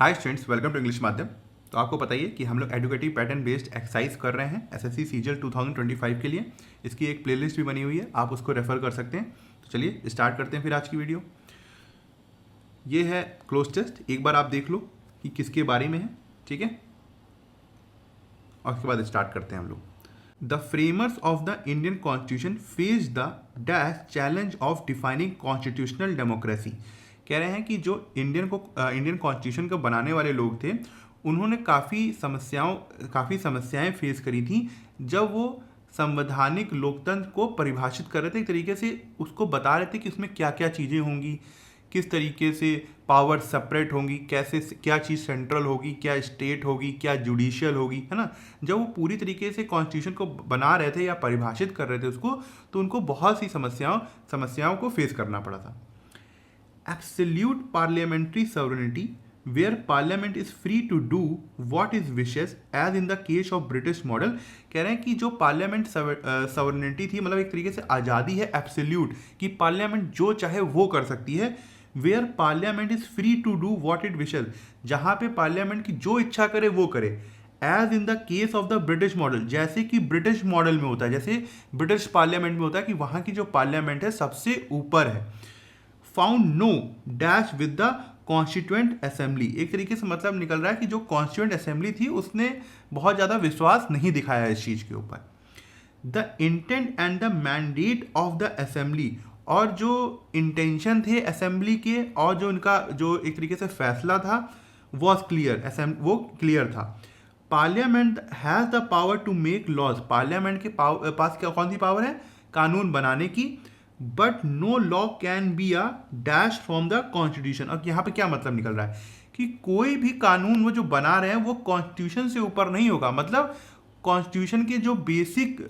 Hi students, welcome to English माध्यम। तो आपको पता ही है कि हम लोग एडुकेटिव पैटर्न बेस्ड एक्सरसाइज कर रहे हैं एसएससी सीजीएल 2025 के लिए। इसकी एक प्लेलिस्ट भी बनी हुई है, आप उसको रेफर कर सकते हैं। तो चलिए स्टार्ट करते हैं फिर आज की वीडियो। ये है क्लोज टेस्ट, एक बार आप देख लो कि किसके बारे में है, ठीक है। और उसके बाद स्टार्ट करते हैं हम लोग। The framers of the Indian constitution face the dash challenge of defining constitutional democracy. कह रहे हैं कि जो इंडियन कॉन्स्टिट्यूशन को बनाने वाले लोग थे, उन्होंने काफ़ी समस्याएं फेस करी थी जब वो संवैधानिक लोकतंत्र को परिभाषित कर रहे थे। एक तरीके से उसको बता रहे थे कि उसमें क्या क्या चीज़ें होंगी, किस तरीके से पावर सेपरेट होंगी, कैसे क्या चीज़ सेंट्रल होगी, क्या स्टेट होगी, क्या जुडिशियल होगी, है ना। जब वो पूरी तरीके से कॉन्स्टिट्यूशन को बना रहे थे या परिभाषित कर रहे थे उसको, तो उनको बहुत सी समस्याओं को फेस करना पड़ा था। Absolute parliamentary sovereignty where parliament is free to do what it wishes as in the case of British model। कह रहे हैं कि जो पार्लियामेंट सॉवरेनिटी थी, मतलब एक तरीके से आज़ादी है एब्सोल्यूट, कि पार्लियामेंट जो चाहे वो कर सकती है। Where parliament is free to do what it wishes, जहाँ पे पार्लियामेंट की जो इच्छा करे वो करे। As in the case of the British model, जैसे कि ब्रिटिश मॉडल में होता है, जैसे ब्रिटिश पार्लियामेंट में होता है कि वहाँ की जो पार्लियामेंट है सबसे ऊपर है। Found no dash with the constituent assembly, एक तरीके से मतलब निकल रहा है कि जो कॉन्स्टिट्यूएंट असेंबली थी उसने बहुत ज़्यादा विश्वास नहीं दिखाया इस चीज़ के ऊपर। The intent and the mandate of the assembly, और जो इंटेंशन थे असेंबली के और जो उनका जो एक तरीके से फैसला था वॉज क्लियर, वो क्लियर था। Parliament has the power to make laws, parliament के पास कौन सी पावर है, कानून बनाने की। But no law can be a dash from the constitution. अब यहाँ पे क्या मतलब निकल रहा है कि कोई भी कानून वो जो बना रहे हैं वो कॉन्स्टिट्यूशन से ऊपर नहीं होगा। मतलब कॉन्स्टिट्यूशन के जो बेसिक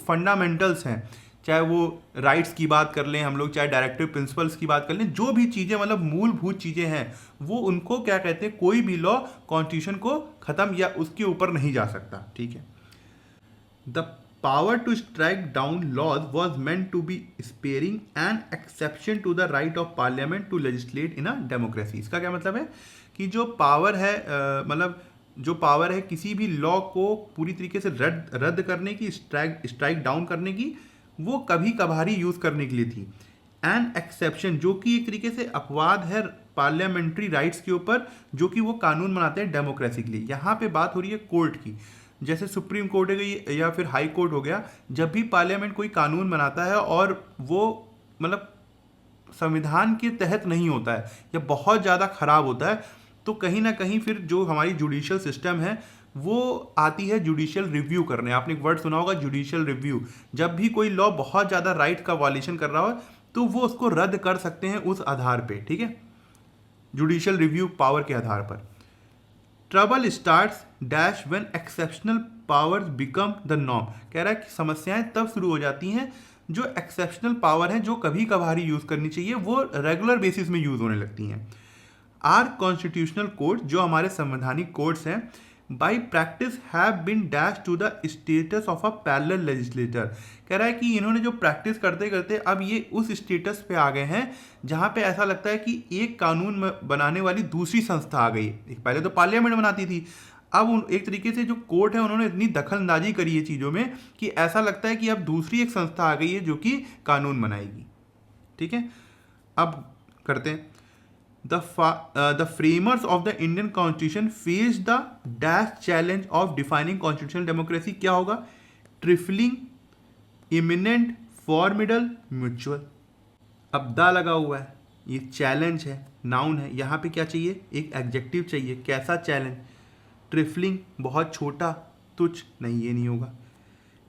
फंडामेंटल्स हैं, चाहे वो राइट्स की बात कर लें हम लोग, चाहे डायरेक्टिव प्रिंसिपल्स की बात कर लें, जो भी चीज़ें मतलब मूलभूत चीज़ें हैं, वो उनको क्या कहते हैं, कोई भी लॉ कॉन्स्टिट्यूशन को ख़त्म या उसके ऊपर नहीं जा सकता, ठीक है। The power to strike down laws was meant to be sparing an exception to the right of parliament to legislate in a democracy। इसका क्या मतलब है कि जो पावर है मतलब जो पावर है किसी भी लॉ को पूरी तरीके से रद्द करने की, स्ट्राइक डाउन करने की, वो कभी कभारी यूज़ करने के लिए थी। एन एक्सेप्शन, जो कि एक तरीके से अपवाद है पार्लियामेंट्री राइट्स के ऊपर, जो कि वो कानून बनाते हैं डेमोक्रेसी के लिए। यहाँ पे बात हो रही है कोर्ट की, जैसे सुप्रीम कोर्ट हो गई या फिर हाई कोर्ट हो गया। जब भी पार्लियामेंट कोई कानून बनाता है और वो मतलब संविधान के तहत नहीं होता है या बहुत ज़्यादा खराब होता है, तो कहीं ना कहीं फिर जो हमारी जुडिशियल सिस्टम है वो आती है जुडिशियल रिव्यू करने। आपने एक वर्ड सुना होगा, जुडिशियल रिव्यू। जब भी कोई लॉ बहुत ज़्यादा राइट का वायलेशन कर रहा हो तो वो उसको रद्द कर सकते हैं उस आधार पे, ठीक है, जुडिशियल रिव्यू पावर के आधार पर। Trouble starts dash when exceptional powers become the norm. कह रहा है कि समस्याएं तब शुरू हो जाती हैं जो एक्सेप्शनल पावर है, जो कभी कभार ही यूज़ करनी चाहिए, वो रेगुलर बेसिस में यूज़ होने लगती हैं। आर कॉन्स्टिट्यूशनल कोर्ट, जो हमारे संवैधानिक कोर्ट्स हैं, by practice have been dash to the status of a parallel legislator. कह रहा है कि इन्होंने जो प्रैक्टिस करते करते अब ये उस स्टेटस पे आ गए हैं जहाँ पे ऐसा लगता है कि एक कानून बनाने वाली दूसरी संस्था आ गई। पहले तो पार्लियामेंट बनाती थी, अब एक तरीके से जो कोर्ट है उन्होंने इतनी दखलंदाजी करी है चीज़ों में कि ऐसा लगता है कि अब दूसरी एक संस्था आ गई है जो कि कानून बनाएगी, ठीक है। अब करते हैं the framers of the Indian Constitution faced the dash challenge of defining constitutional democracy। क्या होगा, ट्रिफलिंग, इमिनेंट, फॉर्मिडल, म्यूचुअल। अब दा लगा हुआ है, ये चैलेंज है, नाउन है, यहाँ पे क्या चाहिए, एक एडजेक्टिव चाहिए। कैसा चैलेंज, ट्रिफलिंग बहुत छोटा, तुच्छ, नहीं ये नहीं होगा।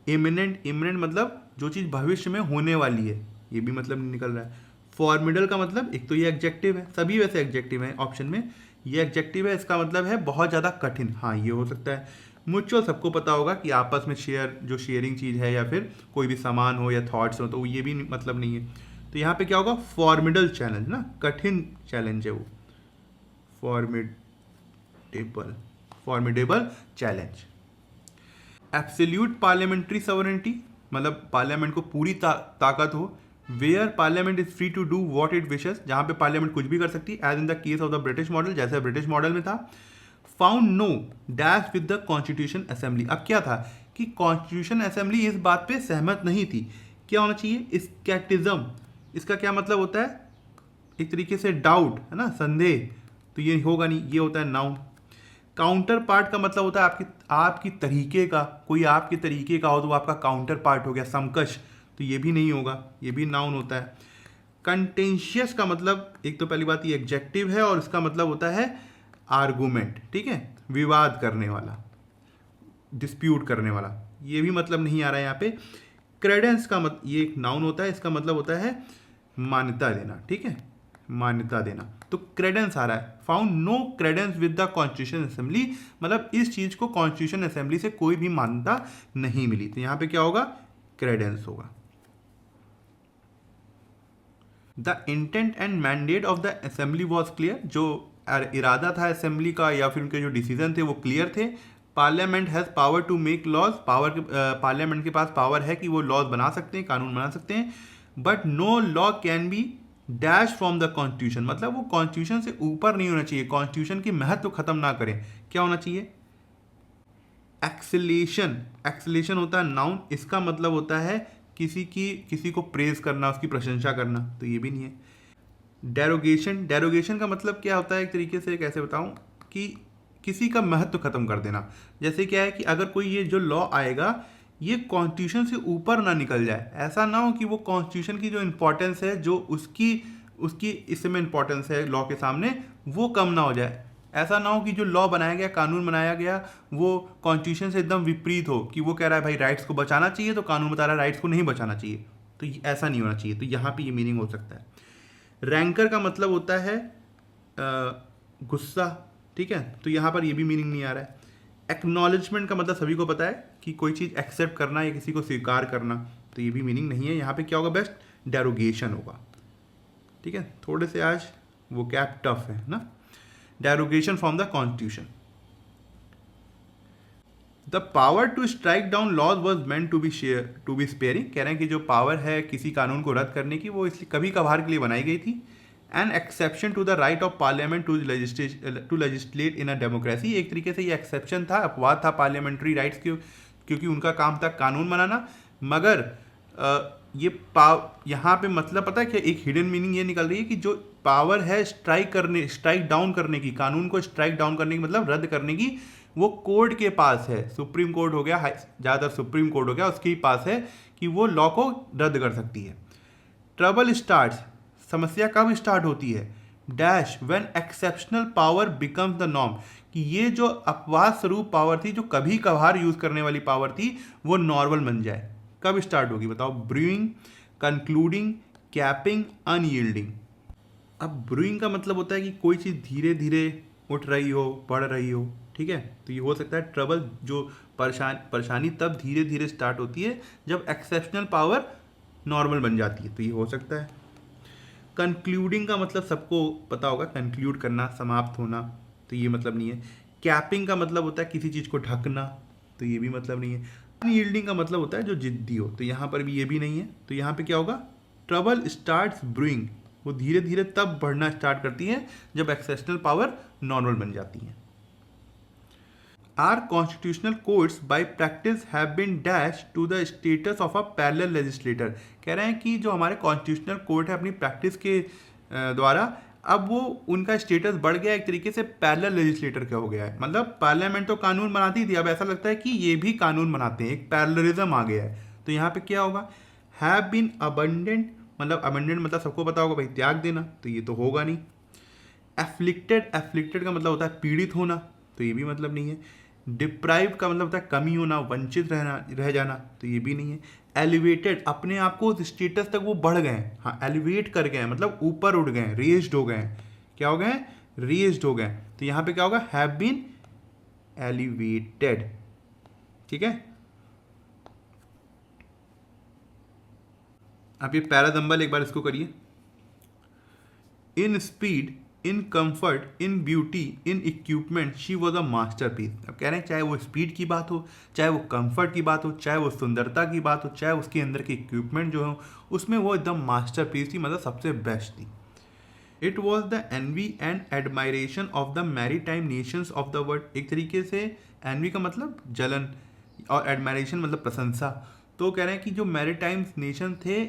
इमिनेंट मतलब जो चीज़ भविष्य में होने वाली है, ये भी मतलब नहीं निकल रहा है। फॉर्मिडल का मतलब, एक तो ये एडजेक्टिव है, सभी वैसे एडजेक्टिव हैं ऑप्शन में, ये एडजेक्टिव है, इसका मतलब है बहुत ज़्यादा कठिन, हाँ ये हो सकता है। म्यूचुअल सबको पता होगा कि आपस में जो शेयरिंग चीज़ है या फिर कोई भी सामान हो या थॉट्स हो, तो ये भी मतलब नहीं है। तो यहाँ पे क्या होगा, फॉर्मिडल चैलेंज ना, कठिन चैलेंज है वो, formidable challenge. Absolute parliamentary sovereignty, मतलब पार्लियामेंट को पूरी ताकत हो, where parliament is free to do what it wishes, जहां पे पार्लियामेंट कुछ भी कर सकती है, as in the case of the British model, जैसे ब्रिटिश मॉडल में था। Found no dash with the constitution assembly, अब क्या था कि कॉन्स्टिट्यूशन असेंबली इस बात पे सहमत नहीं थी। क्या होना चाहिए, स्केप्टिज्म, इसका क्या मतलब होता है, एक तरीके से डाउट, है ना, संदेह, तो ये होगा नहीं, ये होता है नाउन। काउंटर पार्ट का मतलब होता है आपकी तरीके का, कोई आपके तरीके का हो तो वो आपका काउंटर पार्ट हो गया, समकक्ष, तो ये भी नहीं होगा, ये भी नाउन होता है। कंटेंशियस का मतलब, एक तो पहली बात ये एग्जेक्टिव है और इसका मतलब होता है आर्गूमेंट, ठीक है, विवाद करने वाला, डिस्प्यूट करने वाला, ये भी मतलब नहीं आ रहा है यहाँ पे। क्रेडेंस का ये एक नाउन होता है, इसका मतलब होता है मान्यता देना, ठीक है, मान्यता देना, तो क्रेडेंस आ रहा है। Found no credence with the constitution assembly, मतलब इस चीज को कॉन्स्टिट्यूशन असेंबली से कोई भी मान्यता नहीं मिली, तो यहां पे क्या होगा, क्रेडेंस होगा। The intent and mandate of the assembly was clear, जो इरादा था असेंबली का या फिर उनके जो डिसीजन थे वो क्लियर थे। Parliament has power to make laws, parliament के पास पावर है कि वो लॉज बना सकते हैं, कानून बना सकते हैं। But no law can be dash from the constitution, मतलब वो कॉन्स्टिट्यूशन से ऊपर नहीं होना चाहिए, कॉन्स्टिट्यूशन की महत्व खत्म ना करें। क्या होना चाहिए, एक्सेलेशन, एक्सेलेशन होता है नाउन, इसका मतलब होता है किसी को प्रेज करना, उसकी प्रशंसा करना, तो ये भी नहीं है। डेरोगेशन, डेरोगेशन का मतलब क्या होता है, एक तरीके से कैसे बताऊं, कि किसी का महत्व खत्म कर देना। जैसे क्या है कि अगर कोई ये जो लॉ आएगा ये कॉन्स्टिट्यूशन से ऊपर ना निकल जाए, ऐसा ना हो कि वो कॉन्स्टिट्यूशन की जो इम्पोर्टेंस है, जो उसकी इस समय इम्पोर्टेंस है लॉ के सामने, वो कम ना हो जाए। ऐसा ना हो कि जो लॉ बनाया गया, कानून बनाया गया, वो कॉन्स्टिट्यूशन से एकदम विपरीत हो, कि वो कह रहा है भाई राइट्स को बचाना चाहिए तो कानून बता रहा है राइट्स को नहीं बचाना चाहिए, तो ऐसा नहीं होना चाहिए, तो यहाँ पे ये मीनिंग हो सकता है। रैंकर का मतलब होता है गुस्सा, ठीक है, तो यहाँ पर ये भी मीनिंग नहीं आ रहा है। एक्नॉलेजमेंट का मतलब सभी को पता है कि कोई चीज़ एक्सेप्ट करना या किसी को स्वीकार करना, तो ये भी मीनिंग नहीं है। यहाँ पे क्या होगा, बेस्ट डेरोगेशन होगा, ठीक है, थोड़े से आज वो कैप टफ है ना। Derogation from the constitution, the power to strike down laws was meant to be sparing, कह रहे हैं कि जो पावर है किसी कानून को रद्द करने की, वो इसलिए कभी कभार के लिए बनाई गई थी। An exception to the right of parliament to legislate in a democracy, एक तरीके से ये एक्सेप्शन था, अपवाद था पार्लियामेंट्री राइट्स के, क्योंकि उनका काम था कानून बनाना। मगर ये यहाँ पे मतलब पता है कि एक हिडन मीनिंग ये निकल रही है कि जो पावर है स्ट्राइक डाउन करने की, कानून को स्ट्राइक डाउन करने की मतलब रद्द करने की, वो कोर्ट के पास है, सुप्रीम कोर्ट हो गया, ज़्यादातर सुप्रीम कोर्ट हो गया, उसके ही पास है कि वो लॉ को रद्द कर सकती है। ट्रबल स्टार्ट्स, समस्या कब स्टार्ट होती है, dash when exceptional power becomes the norm, कि ये जो अपवाद स्वरूप पावर थी, जो कभी कभार यूज करने वाली पावर थी, वो नॉर्मल बन जाए। कब स्टार्ट होगी बताओ, ब्रूइंग, कंक्लूडिंग, कैपिंग, अनयील्डिंग। अब ब्रूइंग का मतलब होता है कि कोई चीज़ धीरे धीरे उठ रही हो, बढ़ रही हो, ठीक है, तो ये हो सकता है ट्रबल, जो परेशानी तब धीरे धीरे स्टार्ट होती है जब एक्सेप्शनल पावर नॉर्मल बन जाती है, तो ये हो सकता है। कंक्लूडिंग का मतलब सबको पता होगा, कंक्लूड करना, समाप्त होना, तो ये मतलब नहीं है। कैपिंग का मतलब होता है किसी चीज़ को ढकना, तो ये भी मतलब नहीं है। अनयील्डिंग का मतलब होता है जो जिद्दी हो, तो यहाँ पर भी ये भी नहीं है, तो यहाँ पे क्या होगा, ट्रबल स्टार्ट्स ब्रूइंग, वो धीरे धीरे तब बढ़ना स्टार्ट करती है जब एक्सेप्शनल पावर नॉर्मल बन जाती है। Our constitutional courts by practice have been dashed to the status of a parallel legislator, कह रहे हैं कि जो हमारे कॉन्स्टिट्यूशनल कोर्ट है अपनी प्रैक्टिस के द्वारा अब वो उनका स्टेटस बढ़ गया, एक तरीके से पैरेलल लेजिस्लेटर का हो गया है। मतलब पार्लियामेंट तो कानून बनाती थी, अब ऐसा लगता है कि ये भी कानून बनाते हैं, एक पैरेललिज्म आ गया है। तो यहाँ पे क्या होगा, हैव बीन अबंडेंट, मतलब अबंडेंट मतलब सबको पता होगा भाई त्याग देना, तो ये तो होगा नहीं। एफ्लिक्टेड, एफ्लिक्टेड का मतलब होता है पीड़ित होना, तो ये भी मतलब नहीं है। डिप्राइव का मतलब होता है कमी होना, वंचित रह जाना, तो ये भी नहीं है। एलिवेटेड, अपने आप को उस स्टेटस तक वो बढ़ गए हैं, हाँ एलिवेट कर गए हैं, मतलब ऊपर उठ गए, रेज्ड हो गए। क्या हो गए, रेज्ड हो गए, तो यहाँ पे क्या होगा, हैव बीन एलिवेटेड, ठीक है। आप ये पैरादंबल एक बार इसको करिए। In speed in comfort, in beauty, in equipment she was a masterpiece. अब कह रहे हैं चाहे वो स्पीड की बात हो, चाहे वो कंफर्ट की बात हो, चाहे वो सुंदरता की बात हो, चाहे उसके अंदर के इक्विपमेंट जो हो, उसमें वो एकदम मास्टरपीस थी, मतलब सबसे बेस्ट थी। It was the envy and admiration of the maritime nations of the world. एक तरीके से एनवी का मतलब जलन और एडमायरेशन मतलब प्रशंसा। तो कह रहे हैं कि जो मैरीटाइम नेशन थे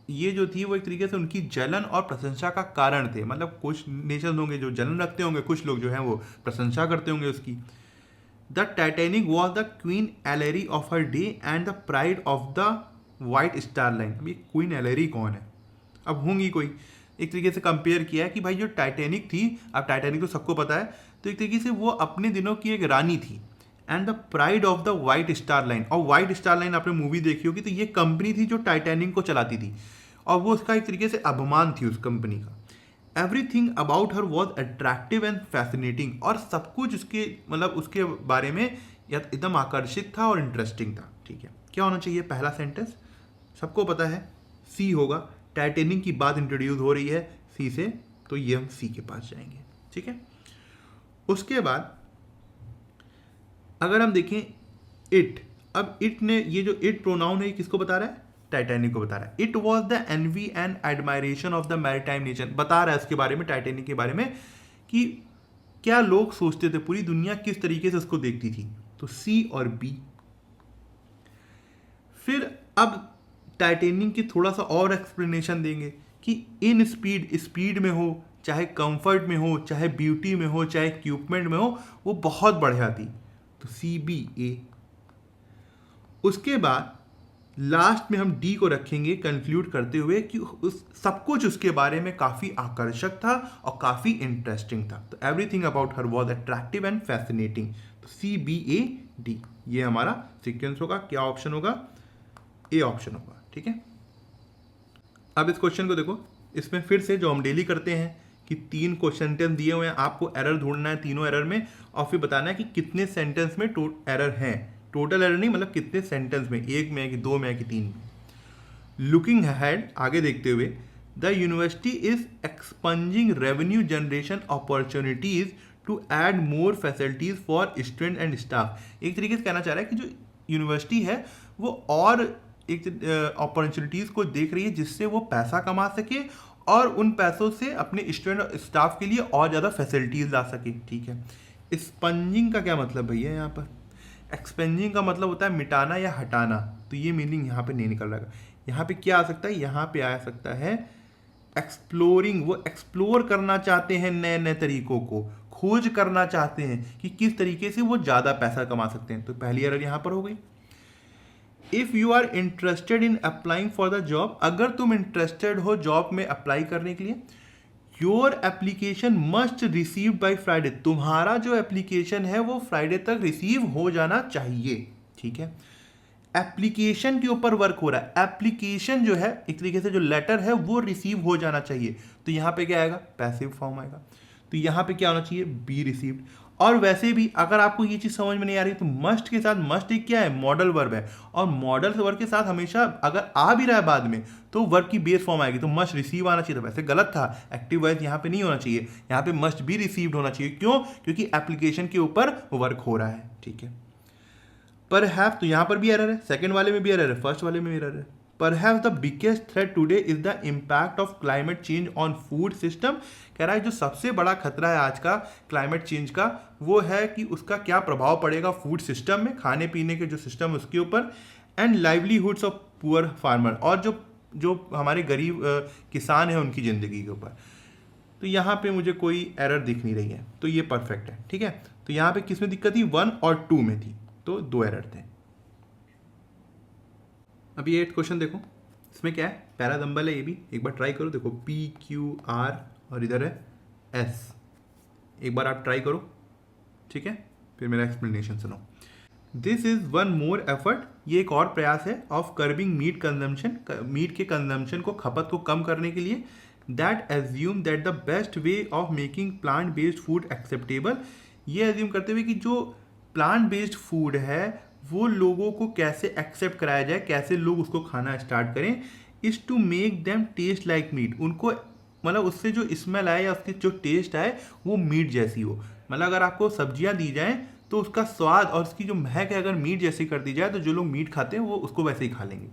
ये जो थी वो एक तरीके से उनकी जलन और प्रशंसा का कारण थे। मतलब कुछ नेशन होंगे जो जलन रखते होंगे, कुछ लोग जो हैं वो प्रशंसा करते होंगे उसकी। The Titanic was the queen ellery of her day and the pride of the White Star Line. अब ये क्वीन एलेरी कौन है? अब होंगी कोई, एक तरीके से कंपेयर किया है कि भाई जो टाइटैनिक थी, अब टाइटैनिक तो सबको पता है, तो एक तरीके से वो अपने दिनों की एक रानी थी। And the pride of the White Star line, और वाइट स्टार लाइन आपने मूवी देखी होगी, तो ये कंपनी थी जो टाइटैनिक को चलाती थी और वो उसका एक तरीके से अभिमान थी उस कंपनी का। Everything about her was attractive and fascinating, और सब कुछ उसके मतलब उसके बारे में एकदम आकर्षित था और इंटरेस्टिंग था। ठीक है, क्या होना चाहिए पहला सेंटेंस? सबको पता है सी होगा। टाइटैनिक की बात इंट्रोड्यूस हो रही है सी से, तो ये हम सी के पास जाएंगे। ठीक है, उसके बाद अगर हम देखें इट, अब इट ने, ये जो इट प्रोनाउन है किसको बता रहा है? टाइटैनिक को बता रहा है। It was the envy and admiration of the maritime nation, बता रहा है उसके बारे में, टाइटैनिक के बारे में, कि क्या लोग सोचते थे, पूरी दुनिया किस तरीके से उसको देखती थी। तो सी और बी। फिर अब टाइटैनिक की थोड़ा सा और एक्सप्लेनेशन देंगे कि इन स्पीड, स्पीड में हो, चाहे कंफर्ट में हो, चाहे ब्यूटी में हो, चाहे इक्विपमेंट में हो, वो बहुत बढ़िया थी। तो सी बी ए। उसके बाद लास्ट में हम डी को रखेंगे कंक्लूड करते हुए कि उस सब कुछ उसके बारे में काफ़ी आकर्षक था और काफ़ी इंटरेस्टिंग था। तो everything about her was attractive and fascinating. तो सी बी ए डी ये हमारा सीक्वेंस होगा। क्या ऑप्शन होगा? ए ऑप्शन होगा। ठीक है, अब इस क्वेश्चन को देखो, इसमें फिर से जो हम डेली करते हैं कि 3 क्वेश्चन दिए हुए हैं, आपको एरर ढूंढना है तीनों एरर में और फिर बताना है कि कितने सेंटेंस में एरर हैं। टोटल एरर नहीं, मतलब कितने सेंटेंस में, एक में है कि 2 में है कि 3 में। लुकिंग अहेड, आगे देखते हुए, the university is expanding revenue generation opportunities to add more facilities for student and staff. एक तरीके से कहना चाह रहा है कि जो यूनिवर्सिटी है वो और एक अपॉर्चुनिटीज़ को देख रही है जिससे वो पैसा कमा सके और उन पैसों से अपने स्टूडेंट और स्टाफ के लिए और ज़्यादा फैसिलिटीज़ ला सके। ठीक है, स्पंजिंग का क्या मतलब भैया? यहाँ पर एक्सपेंजिंग का मतलब होता है मिटाना या हटाना, तो ये मीनिंग यहाँ पे नहीं निकल रहा है। यहाँ पे क्या आ सकता है? यहाँ पे आ सकता है एक्सप्लोरिंग। वो एक्सप्लोर करना चाहते हैं नए नए तरीकों को, खोज करना चाहते हैं कि किस तरीके से वो ज़्यादा पैसा कमा सकते हैं। तो पहली एरर यहाँ पर हो गई। If you are interested in applying for the job, अगर तुम इंटरेस्टेड हो जॉब में अप्लाई करने के लिए, your application must receive by Friday, तुम्हारा जो एप्लीकेशन है वो फ्राइडे तक रिसीव हो जाना चाहिए। ठीक है, एप्लीकेशन के ऊपर वर्क हो रहा है। एप्लीकेशन जो है एक तरीके से जो लेटर है वो रिसीव हो जाना चाहिए। तो यहाँ पे क्या आएगा? पैसिव फॉर्म आएगा। तो यहाँ पे क्या होना चाहिए? Be received. और वैसे भी अगर आपको ये चीज़ समझ में नहीं आ रही तो मस्ट के साथ, मस्ट एक क्या है? मॉडल वर्ब है, और मॉडल वर्ब के साथ हमेशा अगर आ भी रहा है बाद में तो वर्ब की बेस फॉर्म आएगी। तो मस्ट रिसीव आना चाहिए, तो वैसे गलत था, एक्टिव वॉइस यहाँ पे नहीं होना चाहिए, यहाँ पे मस्ट बी रिसीव्ड होना चाहिए। क्यों? क्योंकि एप्लीकेशन के ऊपर वर्क हो रहा है। ठीक है, परहैप्स, तो यहाँ पर भी एरर है, सेकंड वाले में भी एरर है, फर्स्ट वाले में भी एरर है। Perhaps the biggest threat today is the impact of climate change on food system. कह रहा है जो सबसे बड़ा खतरा है आज का क्लाइमेट चेंज का वो है कि उसका क्या प्रभाव पड़ेगा फूड सिस्टम में, खाने पीने के जो सिस्टम है उसके ऊपर, and livelihoods of poor farmer, और जो हमारे गरीब किसान हैं उनकी ज़िंदगी के ऊपर। तो यहाँ पे मुझे कोई एरर दिख नहीं रही है, तो ये परफेक्ट है। ठीक है, तो यहाँ पे किस में दिक्कत थी? 1 और 2 में थी, तो 2 एरर थे। अभी 8 क्वेश्चन देखो, इसमें क्या है? पैरादम्बल है, ये भी एक बार ट्राई करो। देखो PQR और इधर है S, एक बार आप ट्राई करो। ठीक है, फिर मेरा एक्सप्लेनेशन सुनो। This is one more effort, ये एक और प्रयास है, of curbing meat consumption, meat के कंजम्पशन को, खपत को कम करने के लिए। That assume that the best way of making plant based food acceptable, ये एज्यूम करते हुए कि जो प्लांट बेस्ड फूड है वो लोगों को कैसे एक्सेप्ट कराया जाए, कैसे लोग उसको खाना स्टार्ट करें, is to make them taste like meat, उनको मतलब उससे जो स्मेल आए या उसके जो टेस्ट आए वो मीट जैसी हो। मतलब अगर आपको सब्जियां दी जाएं तो उसका स्वाद और उसकी जो महक है अगर मीट जैसी कर दी जाए तो जो लोग मीट खाते हैं वो उसको वैसे ही खा लेंगे।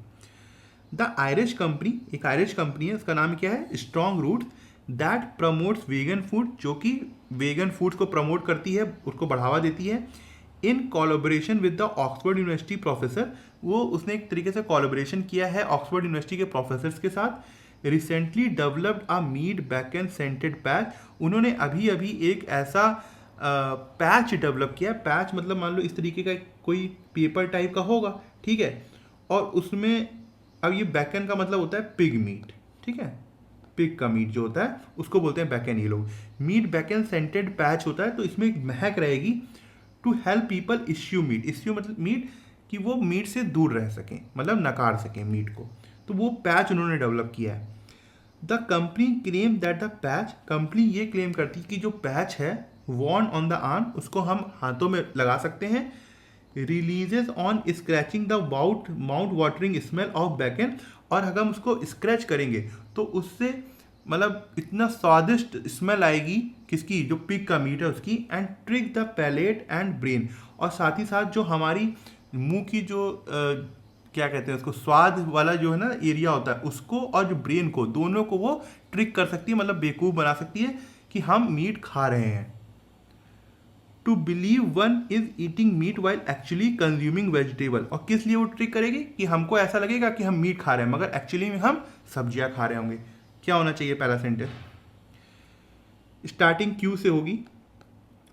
द आयरिश कंपनी, एक आयरिश कंपनी है, उसका नाम क्या है, strong roots, that promotes vegan food, जो कि वेगन फूड को प्रमोट करती है, उसको बढ़ावा देती है, in collaboration with the Oxford university professor. वो उसने एक तरीके से कोलैबोरेशन किया है ऑक्सफोर्ड यूनिवर्सिटी के प्रोफेसर्स के साथ। Recently developed a meat bacon scented patch, उन्होंने अभी अभी एक ऐसा पैच डेवलप किया। पैच मतलब मान लो इस तरीके का कोई पेपर टाइप का होगा, ठीक है, और उसमें अब ये बैकएंड का मतलब होता है पिग मीट, ठीक है, पिग का मीट जो होता है उसको बोलते हैं बैकएंड। ये लोग मीट बैकएंड सेंटेड पैच होता है, तो इसमें एक महक रहेगी to help people eschew meat, eschew मतलब मीट, कि वो मीट से दूर रह सकें, मतलब नकार सकें मीट को, तो वो पैच उन्होंने डेवलप किया है। The company claim that the patch, company ये क्लेम करती है कि जो पैच है वॉर्न ऑन द आर्म, उसको हम हाथों में लगा सकते हैं, releases on scratching the mouth watering smell of backend, और अगर हम उसको स्क्रैच करेंगे तो उससे मतलब इतना स्वादिष्ट स्मेल आएगी, किसकी, जो पिग का मीट है उसकी, and trick the palate and brain, और साथ ही साथ जो हमारी मुंह की जो क्या कहते हैं उसको, स्वाद वाला जो है ना एरिया होता है उसको और जो ब्रेन को, दोनों को वो ट्रिक कर सकती है, मतलब बेवकूफ़ बना सकती है कि हम मीट खा रहे हैं। To believe one is eating meat while actually consuming vegetable, और किस लिए वो ट्रिक करेगी कि हमको ऐसा लगेगा कि हम मीट खा रहे हैं मगर एक्चुअली में हम सब्जियां खा रहे होंगे। क्या होना चाहिए पहला सेंटेंस, स्टार्टिंग क्यू से होगी।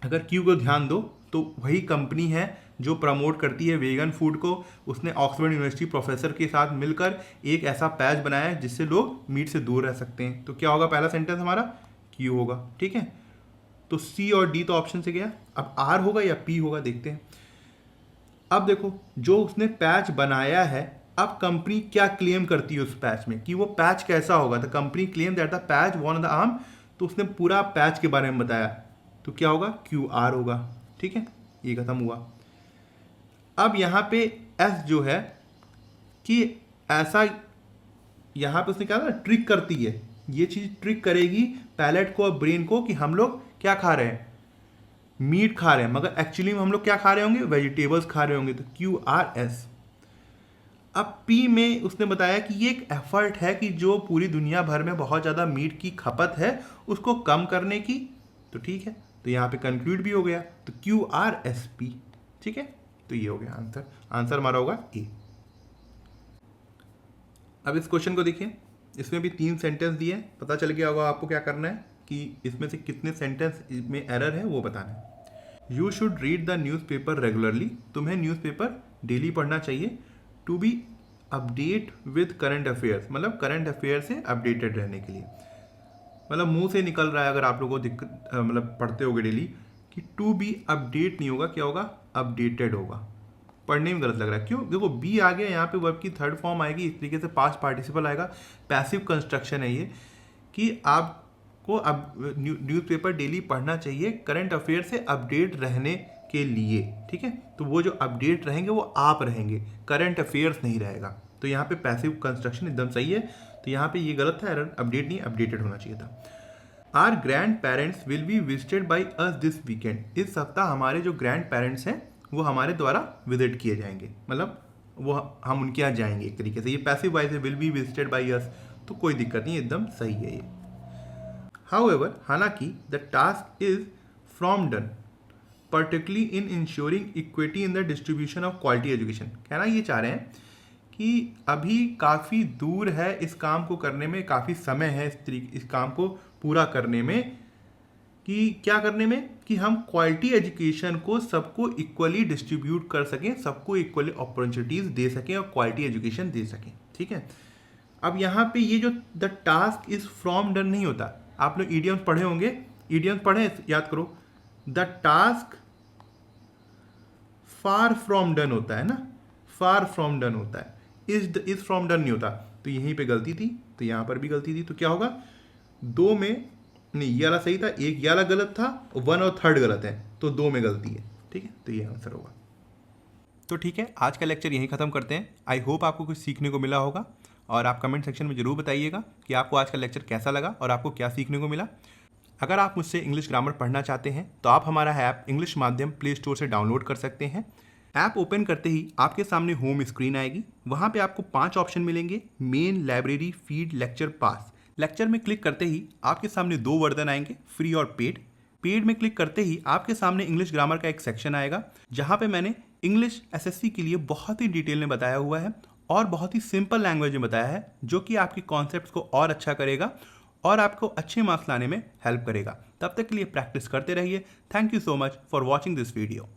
अगर क्यू को ध्यान दो तो वही कंपनी है जो प्रमोट करती है वेगन फूड को, उसने ऑक्सफोर्ड यूनिवर्सिटी प्रोफेसर के साथ मिलकर एक ऐसा पैच बनाया है जिससे लोग मीट से दूर रह सकते हैं। तो क्या होगा पहला सेंटेंस हमारा, क्यू होगा, ठीक है। तो सी और डी तो ऑप्शन से गया, अब आर होगा या पी होगा देखते हैं। अब देखो जो उसने पैच बनाया है, अब कंपनी क्या क्लेम करती है उस पैच में कि वो पैच कैसा होगा, तो company claim that the patch won the arm, तो उसने पूरा पैच के बारे में बताया, तो क्या होगा, क्यू आर होगा, ठीक है, ये खत्म हुआ। अब यहाँ पे एस जो है कि ऐसा, यहाँ पे उसने क्या ना ट्रिक करती है, ये चीज ट्रिक करेगी पैलेट को और ब्रेन को कि हम लोग क्या खा रहे हैं, मीट खा रहे हैं, मगर एक्चुअली में हम लोग क्या खा रहे होंगे, वेजिटेबल्स खा रहे होंगे, तो क्यू आर एस। अब पी में उसने बताया कि ये एक एफर्ट है कि जो पूरी दुनिया भर में बहुत ज़्यादा मीट की खपत है उसको कम करने की, तो ठीक है, तो यहाँ पे कंक्लूड भी हो गया, तो क्यू आर एस पी, ठीक है, तो ये हो गया आंसर। आंसर हमारा होगा ए। अब इस क्वेश्चन को देखिए, इसमें भी 3 सेंटेंस दिए, पता चल गया होगा आपको क्या करना है कि इसमें से कितने सेंटेंस में एरर है वो बताना है। You should read the newspaper regularly, तुम्हें न्यूज़पेपर डेली पढ़ना चाहिए। To be update with current affairs, मतलब करंट अफेयर से अपडेटेड रहने के लिए, मतलब मुंह से निकल रहा है अगर आप लोगों को दिक्कत, मतलब पढ़ते होगे डेली कि टू बी अपडेट नहीं होगा, क्या होगा, अपडेटेड होगा। पढ़ने में गलत लग रहा है, क्यों, देखो बी आ गया यहाँ पे, वर्ब की थर्ड फॉर्म आएगी, इस तरीके से पास्ट पार्टिसिपल आएगा, पैसिव कंस्ट्रक्शन है ये, कि आपको अब न्यूज़पेपर डेली पढ़ना चाहिए करंट अफेयर से अपडेट रहने के लिए, ठीक है, तो वो जो अपडेट रहेंगे वो आप रहेंगे, करंट अफेयर्स नहीं रहेगा, तो यहाँ पे पैसिव कंस्ट्रक्शन एकदम सही है, तो यहाँ पे ये गलत था, एरर, अपडेट नहीं अपडेटेड होना चाहिए था। Our grand parents will be visited by us this weekend, इस सप्ताह हमारे जो ग्रैंड पेरेंट्स हैं वो हमारे द्वारा विजिट किए जाएंगे, मतलब वो हम उनके यहाँ जाएंगे एक तरीके से, ये पैसिव वॉइस है, विल बी विजिटेड बाई अस, तो कोई दिक्कत नहीं, एकदम सही है ये। हाउएवर, हालांकि the task is from done particularly in ensuring equity in the distribution of quality education, कहना ये चाह रहे हैं कि अभी काफ़ी दूर है इस काम को करने में, काफ़ी समय है इस काम को पूरा करने में, कि क्या करने में, कि हम क्वालिटी एजुकेशन को सबको इक्वली डिस्ट्रीब्यूट कर सकें, सबको इक्वली अपॉर्चुनिटीज़ दे सकें और क्वालिटी एजुकेशन दे सकें, ठीक है। अब यहाँ पे ये जो the task is from done नहीं होता, आप लोग ईडियम्स पढ़े होंगे, ईडियम्स पढ़े, याद करो, the task far from done होता है ना, फार फ्रॉम डन होता है, इज फ्रॉम डन नहीं होता, तो यहीं पे गलती थी, तो यहाँ पर भी गलती थी, तो क्या होगा, 2 में नहीं, ये वाला सही था, एक ये वाला गलत था, 1 और 3 गलत है, तो 2 में गलती है, ठीक है, तो ये आंसर होगा। तो ठीक है, आज का लेक्चर यहीं ख़त्म करते हैं। आई होप आपको कुछ सीखने को मिला होगा, और आप कमेंट सेक्शन में ज़रूर बताइएगा कि आपको आज का लेक्चर कैसा लगा और आपको क्या सीखने को मिला। अगर आप मुझसे इंग्लिश ग्रामर पढ़ना चाहते हैं तो आप हमारा ऐप इंग्लिश माध्यम प्ले स्टोर से डाउनलोड कर सकते हैं। ऐप ओपन करते ही आपके सामने होम स्क्रीन आएगी। वहाँ पे आपको 5 ऑप्शन मिलेंगे, मेन, लाइब्रेरी, फीड, लेक्चर, पास। लेक्चर में क्लिक करते ही आपके सामने 2 वर्जन आएंगे, फ्री और पेड। पेड में क्लिक करते ही आपके सामने इंग्लिश ग्रामर का एक सेक्शन आएगा जहाँ पे मैंने इंग्लिश एसएससी के लिए बहुत ही डिटेल में बताया हुआ है और बहुत ही सिंपल लैंग्वेज में बताया है, जो कि आपकी कॉन्सेप्ट्स को और अच्छा करेगा और आपको अच्छे मार्क्स लाने में हेल्प करेगा। तब तक के लिए प्रैक्टिस करते रहिए। Thank you so much for watching this video.